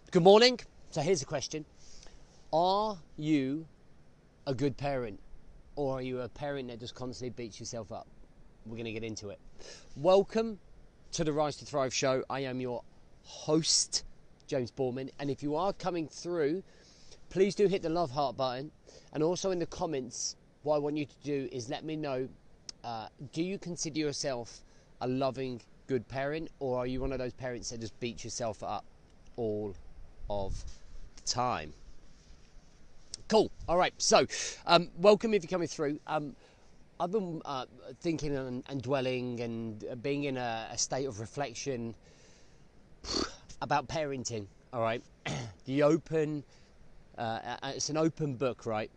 Good morning. So here's the question. Are you a good parent, or are you a parent that just constantly beats yourself up? We're going to get into it. Welcome to the Rise to Thrive show. I am your host, James Borman. And if you are coming through, please do hit the love heart button. And also in the comments, what I want you to do is let me know, do you consider yourself a loving, good parent, or are you one of those parents that just beat yourself up all of the time? Cool. All right. So, welcome if you're coming through. I've been thinking and dwelling and being in a state of reflection about parenting. All right. It's an open book, right?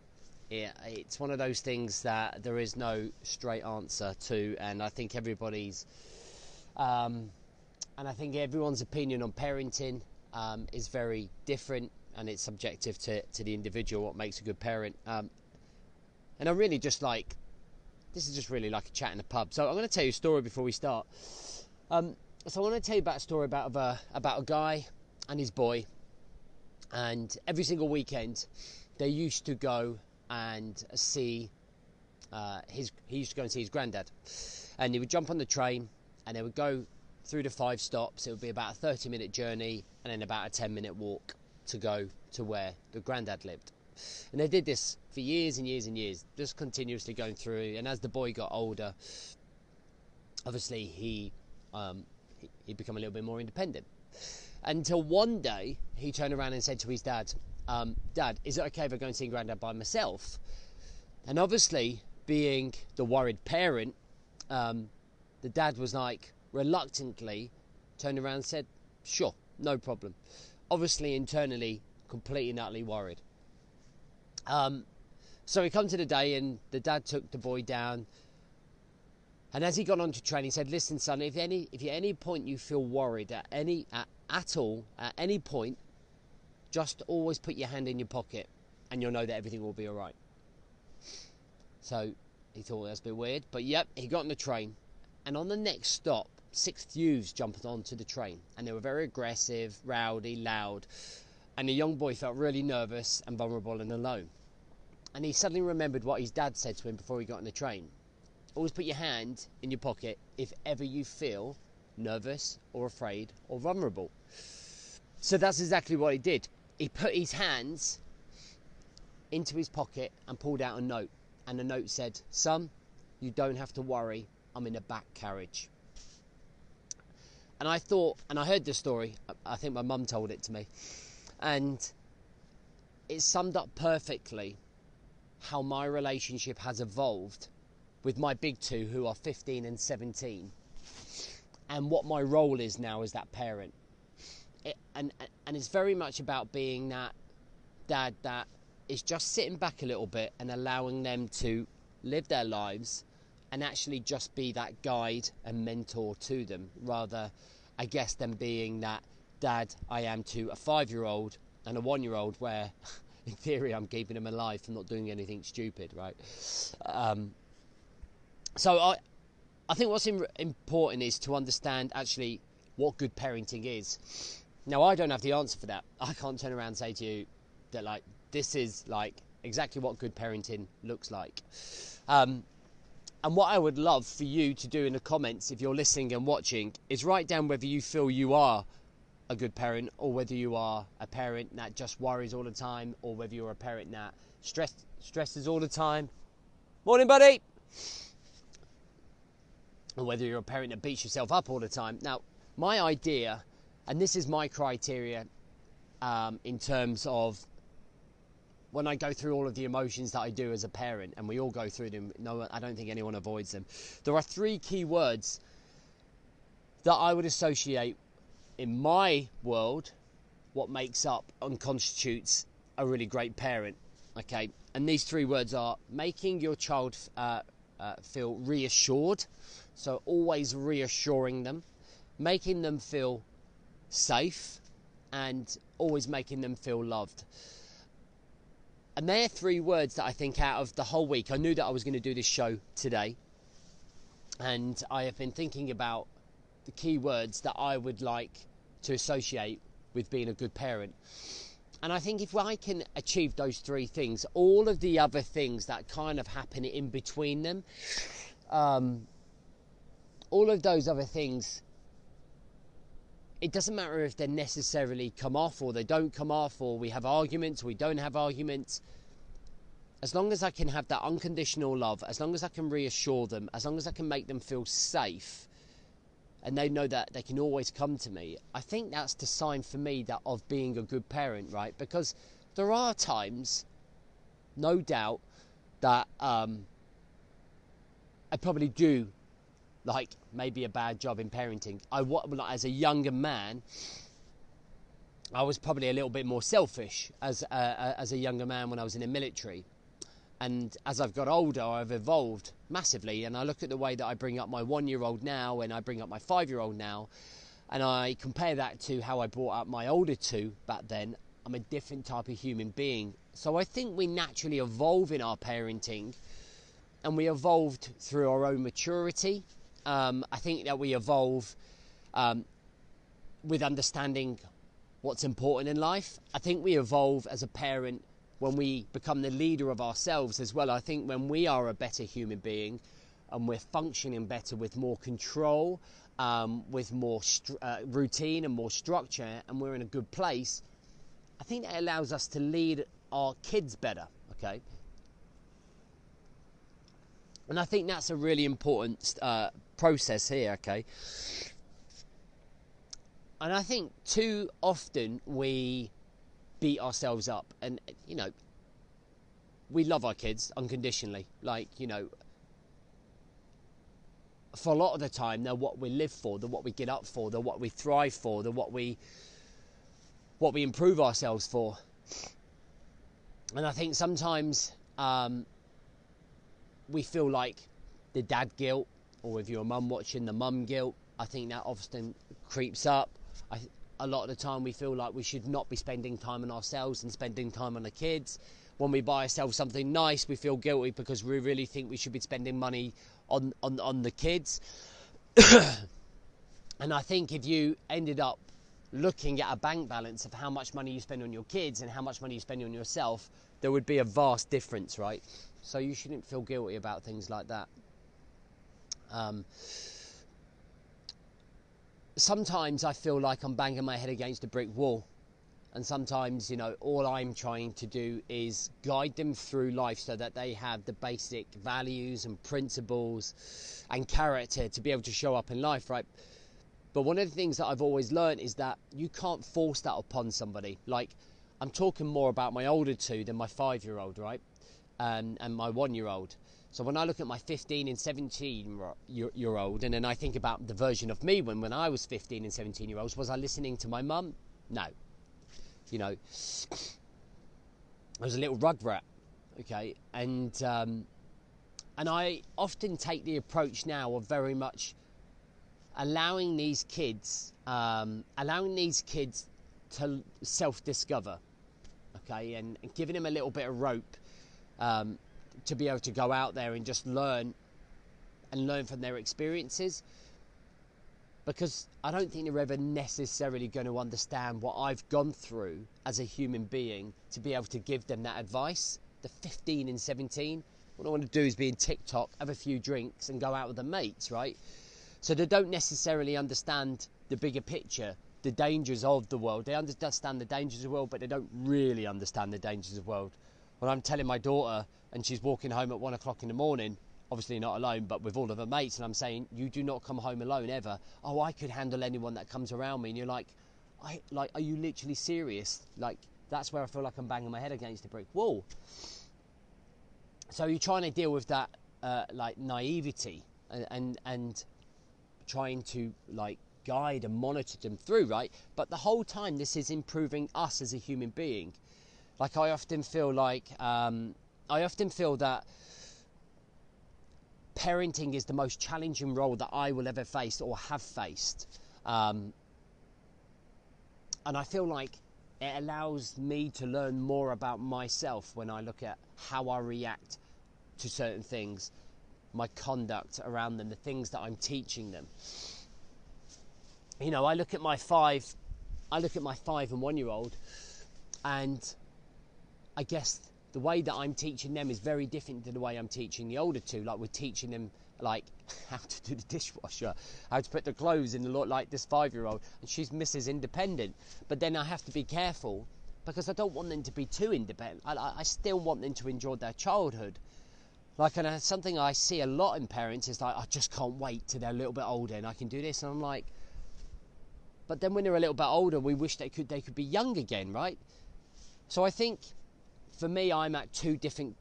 Yeah, it's one of those things that there is no straight answer to, and I think everyone's opinion on parenting is very different, and it's subjective to the individual, what makes a good parent. And I'm really just like, this is just really like a chat in a pub. So I'm going to tell you a story before we start. So I want to tell you about a story about a guy and his boy, and every single weekend they used to go and see he used to go and see his granddad, and he would jump on the train and they would go through the 5 stops. It would be about a 30-minute journey and then about a 10-minute walk to go to where the granddad lived. And they did this for years and years and years, just continuously going through. And as the boy got older, obviously he became a little bit more independent, until one day he turned around and said to his dad, Dad, is it okay if I go and see granddad by myself? And obviously, being the worried parent, the dad was like, reluctantly turned around and said, sure, no problem. Obviously, internally, completely and utterly worried. So he come to the day, and the dad took the boy down. And as he got onto train, he said, listen, son, if at any point you feel worried at any point, just always put your hand in your pocket and you'll know that everything will be all right. So he thought that's a bit weird, but yep, he got on the train, and on the next stop, 6 youths jumped onto the train, and they were very aggressive, rowdy, loud, and the young boy felt really nervous and vulnerable and alone. And he suddenly remembered what his dad said to him before he got on the train. Always put your hand in your pocket if ever you feel nervous or afraid or vulnerable. So that's exactly what he did. He put his hands into his pocket and pulled out a note. And the note said, son, you don't have to worry, I'm in a back carriage. And I thought, and I heard this story, I think my mum told it to me, and it summed up perfectly how my relationship has evolved with my big two, who are 15 and 17, and what my role is now as that parent. And it's very much about being that dad that is just sitting back a little bit and allowing them to live their lives and actually just be that guide and mentor to them, rather, I guess, than being that dad I am to a 5-year-old and a 1-year-old, where in theory I'm keeping them alive from not doing anything stupid, right? So I think what's important is to understand actually what good parenting is. Now, I don't have the answer for that. I can't turn around and say to you that, like, this is, like, exactly what good parenting looks like. And what I would love for you to do in the comments, if you're listening and watching, is write down whether you feel you are a good parent, or whether you are a parent that just worries all the time, or whether you're a parent that stresses all the time. Morning, buddy! Or whether you're a parent that beats yourself up all the time. Now, my idea, and this is my criteria in terms of when I go through all of the emotions that I do as a parent, and we all go through them, no, I don't think anyone avoids them. There are 3 key words that I would associate in my world what makes up and constitutes a really great parent, okay? And these 3 words are making your child feel reassured, so always reassuring them, making them feel safe, and always making them feel loved. And they're 3 words that I think out of the whole week, I knew that I was going to do this show today, and I have been thinking about the key words that I would like to associate with being a good parent. And I think if I can achieve those three things, all of the other things that kind of happen in between them, all of those other things, it doesn't matter if they necessarily come off or they don't come off, or we have arguments or we don't have arguments. As long as I can have that unconditional love, as long as I can reassure them, as long as I can make them feel safe, and they know that they can always come to me, I think that's the sign for me that of being a good parent, right? Because there are times, no doubt, that I probably do like maybe a bad job in parenting. As a younger man, I was probably a little bit more selfish as a younger man when I was in the military. And as I've got older, I've evolved massively. And I look at the way that I bring up my 1-year-old now and I bring up my 5-year-old now, and I compare that to how I brought up my older two back then. I'm a different type of human being. So I think we naturally evolve in our parenting, and we evolved through our own maturity. I think that we evolve with understanding what's important in life. I think we evolve as a parent when we become the leader of ourselves as well. I think when we are a better human being and we're functioning better with more control, with more routine and more structure, and we're in a good place, I think that allows us to lead our kids better, okay? And I think that's a really important process here, okay? And I think too often we beat ourselves up, and you know, we love our kids unconditionally, like, you know, for a lot of the time they're what we live for, they're what we get up for, they're what we thrive for, they're what we improve ourselves for. And I think sometimes we feel like the dad guilt, or if you're a mum watching, the mum guilt. I think that often creeps up. A lot of the time we feel like we should not be spending time on ourselves and spending time on the kids. When we buy ourselves something nice, we feel guilty because we really think we should be spending money on the kids. And I think if you ended up looking at a bank balance of how much money you spend on your kids and how much money you spend on yourself, there would be a vast difference, right? So you shouldn't feel guilty about things like that. Sometimes I feel like I'm banging my head against a brick wall, and sometimes, you know, all I'm trying to do is guide them through life so that they have the basic values and principles and character to be able to show up in life, right? But one of the things that I've always learned is that you can't force that upon somebody. Like, I'm talking more about my older two than my 5-year-old, right? And my 1-year-old. So when I look at my 15 and 17-year-old, and then I think about the version of me when I was 15 and 17-year-olds, was I listening to my mum? No. You know, I was a little rug rat, okay? And I often take the approach now of very much allowing these kids to self-discover, okay? And giving them a little bit of rope, to be able to go out there and just learn from their experiences, because I don't think they're ever necessarily going to understand what I've gone through as a human being to be able to give them that advice. The 15 and 17, what I want to do is be in TikTok, have a few drinks and go out with the mates, right? So they don't necessarily understand the bigger picture, the dangers of the world. They understand the dangers of the world, but they don't really understand the dangers of the world. When I'm telling my daughter, and she's walking home at 1 o'clock in the morning, obviously not alone, but with all of her mates, and I'm saying, you do not come home alone ever. Oh, I could handle anyone that comes around me. And you're like, are you literally serious? Like, that's where I feel like I'm banging my head against a brick wall. So you're trying to deal with that, like, naivety and trying to, like, guide and monitor them through, right? But the whole time, this is improving us as a human being. Like, I often feel that parenting is the most challenging role that I will ever face or have faced. And I feel like it allows me to learn more about myself when I look at how I react to certain things, my conduct around them, the things that I'm teaching them. You know, I look at my 5 I look at my 5 and 1 year old, and I guess the way that I'm teaching them is very different to the way I'm teaching the older two. Like, we're teaching them like how to do the dishwasher, how to put the clothes in the lot, like this 5-year-old, and she's Mrs. Independent. But then I have to be careful because I don't want them to be too independent. I still want them to enjoy their childhood. Like, and something I see a lot in parents is like, I just can't wait till they're a little bit older and I can do this. And I'm like, but then when they're a little bit older, we wish they could be young again, right? So I think for me, I'm at two different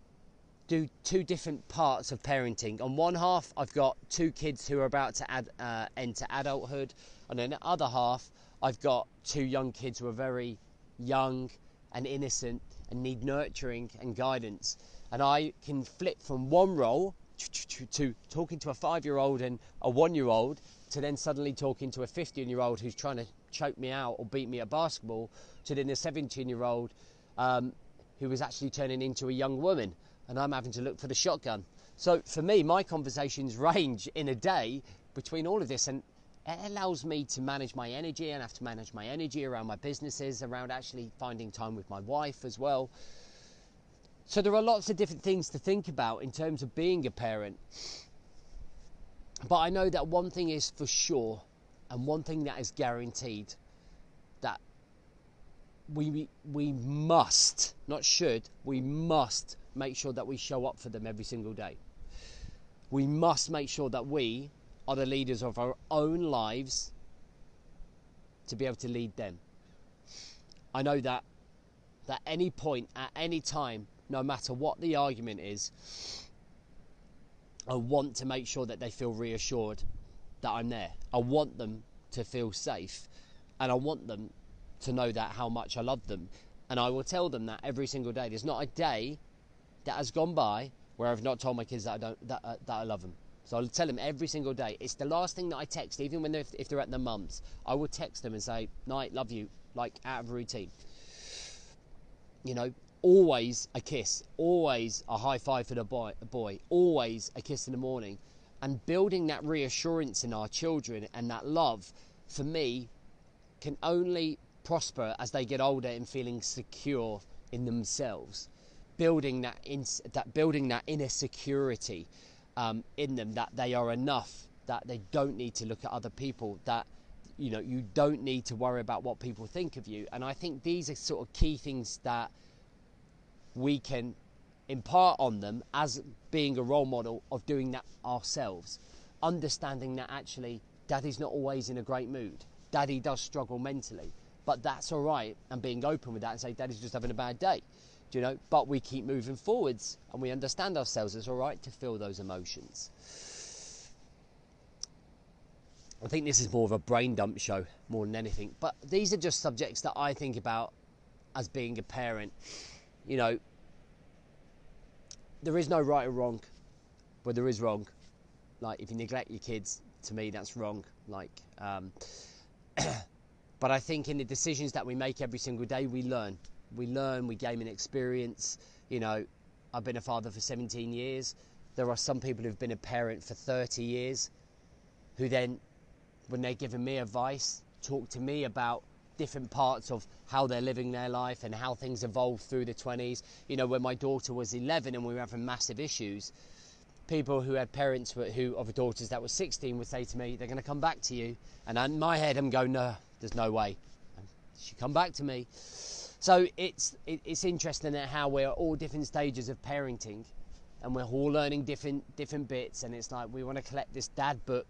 parts of parenting. On one half, I've got 2 kids who are about to enter adulthood, and then the other half, I've got 2 young kids who are very young and innocent and need nurturing and guidance. And I can flip from one role to talking to a 5-year-old and a 1-year-old to then suddenly talking to a 15-year-old who's trying to choke me out or beat me at basketball, to then a 17-year-old who is actually turning into a young woman, and I'm having to look for the shotgun. So for me, my conversations range in a day between all of this, and it allows me to manage my energy, and I have to manage my energy around my businesses, around actually finding time with my wife as well. So there are lots of different things to think about in terms of being a parent. But I know that one thing is for sure, and one thing that is guaranteed, that we must, not should, we must make sure that we show up for them every single day. We must make sure that we are the leaders of our own lives to be able to lead them. I know that at any point, at any time, no matter what the argument is, I want to make sure that they feel reassured that I'm there. I want them to feel safe, and I want them to know that how much I love them. And I will tell them that every single day. There's not a day that has gone by where I've not told my kids that I love them. So I'll tell them every single day. It's the last thing that I text, even when if they're at their mum's. I will text them and say, "Night, love you," like out of routine. You know, always a kiss, always a high five for the boy, always a kiss in the morning. And building that reassurance in our children and that love, for me, can only prosper as they get older and feeling secure in themselves. Building that inner security in them, that they are enough, that they don't need to look at other people, that you don't need to worry about what people think of you. And I think these are sort of key things that we can impart on them as being a role model of doing that ourselves. Understanding that actually Daddy's not always in a great mood. Daddy does struggle mentally, but that's all right, and being open with that and say, Daddy's just having a bad day, but we keep moving forwards and we understand ourselves. It's all right to feel those emotions. I think this is more of a brain dump show more than anything, but these are just subjects that I think about as being a parent. There is no right or wrong, but there is wrong. Like, if you neglect your kids, to me that's wrong. But I think in the decisions that we make every single day, we learn, we gain an experience. I've been a father for 17 years. There are some people who've been a parent for 30 years who then, when they're giving me advice, talk to me about different parts of how they're living their life and how things evolve through the 20s. When my daughter was 11 and we were having massive issues, people who had parents of daughters that were 16 would say to me, they're going to come back to you. And in my head, I'm going, no, there's no way. And she come back to me. So it's interesting at how we're all different stages of parenting, and we're all learning different bits. And it's like we want to collect this dad book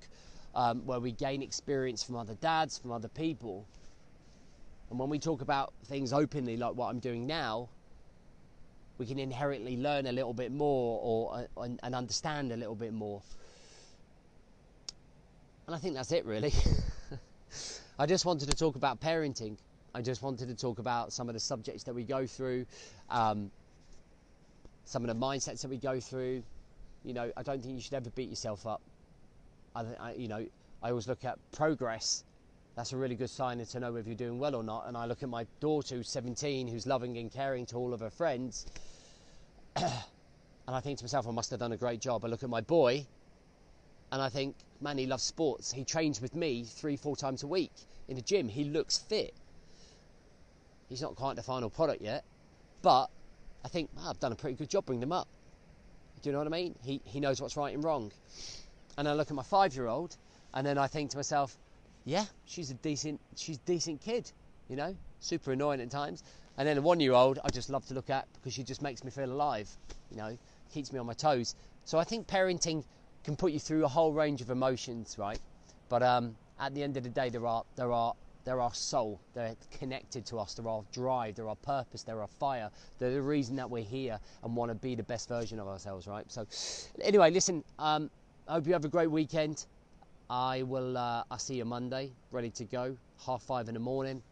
where we gain experience from other dads, from other people. And when we talk about things openly, like what I'm doing now, we can inherently learn a little bit more and understand a little bit more. And I think that's it, really. I just wanted to talk about parenting. I just wanted to talk about some of the subjects that we go through, some of the mindsets that we go through. I don't think you should ever beat yourself up. I always look at progress. That's a really good sign to know if you're doing well or not. And I look at my daughter, who's 17, who's loving and caring to all of her friends, and I think to myself, I must have done a great job. I look at my boy, and I think, man, he loves sports. He trains with me 3-4 times a week in the gym. He looks fit. he's not quite the final product yet, but I think I've done a pretty good job bringing them up. Do you know what I mean? He knows what's right and wrong. And I look at my 5-year-old, and then I think to myself, yeah, she's a decent kid, you know, super annoying at times. And then a 1-year-old I just love to look at because she just makes me feel alive, you know, keeps me on my toes. So I think parenting can put you through a whole range of emotions, right? But at the end of the day, there are soul. They're connected to us. They're our drive. They're our purpose. They're our fire. They're the reason that we're here and want to be the best version of ourselves, right? So anyway, listen, I hope you have a great weekend. I'll see you Monday, ready to go, 5:30 in the morning.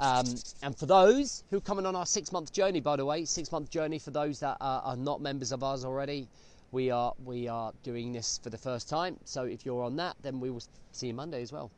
And for those who are coming on our 6-month journey, by the way, 6-month journey for those that are not members of ours already, we are doing this for the first time. So if you're on that, then we will see you Monday as well.